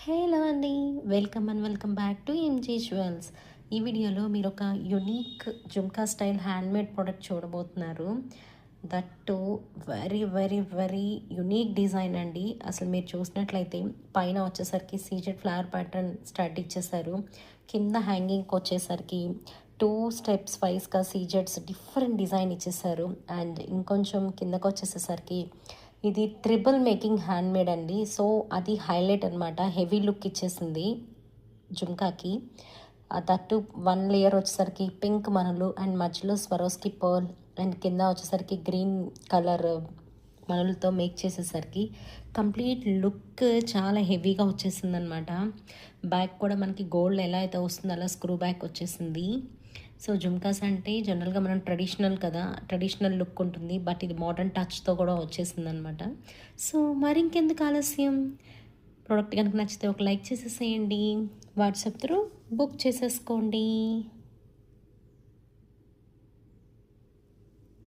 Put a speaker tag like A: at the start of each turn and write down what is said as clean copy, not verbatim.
A: Hello అండి. Welcome back to MJ Jewels. ఈ వీడియోలో మీరు ఒక unique jhumka style handmade product చూడబోతున్నారు. That too very very very unique design అండి. అసలు మీరు చూసినట్లయితే పైన వచ్చేసరికి సీజెడ్ ఫ్లవర్ ప్యాటర్న్ స్టడ్ ఇచ్చేసారు. కింద హ్యాంగింగ్‌కి వచ్చేసరికి 2 స్టెప్స్ వైస్‌గా సీజెడ్స్ డిఫరెంట్ డిజైన్ ఇచ్చేసారు. అండ్ ఇంకొంచెం కిందకొచ్చేసేసరికి ఇది త్రిబుల్ మేకింగ్ హ్యాండ్‌మేడ్ అండి. సో, అది హైలైట్ అనమాట. హెవీ లుక్ ఇచ్చేసింది జుమ్కాకి. దట్టు 1 లేయర్ వచ్చేసరికి పింక్ మనులు అండ్ మధ్యలో స్వరోస్కి పర్ల్ అండ్ కింద వచ్చేసరికి గ్రీన్ కలర్ మనులతో మేక్ చేసేసరికి కంప్లీట్ లుక్ చాలా హెవీగా వచ్చేసిందనమాట. బ్యాక్ కూడా మనకి గోల్డ్ ఎలా అయితే వస్తుందో అలా స్క్రూ బ్యాక్ వచ్చేసింది. సో జుమ్కాస్ అంటే జనరల్గా మనం ట్రెడిషనల్ కదా, ట్రెడిషనల్ లుక్ ఉంటుంది. బట్ ఇది మోడర్న్ టచ్తో కూడా వచ్చేసింది అనమాట. సో మరి ఇంకెందుకు ఆలస్యం, ప్రోడక్ట్ కనుక నచ్చితే ఒక లైక్ చేసేసేయండి, వాట్సాప్ త్రూ బుక్ చేసేసుకోండి.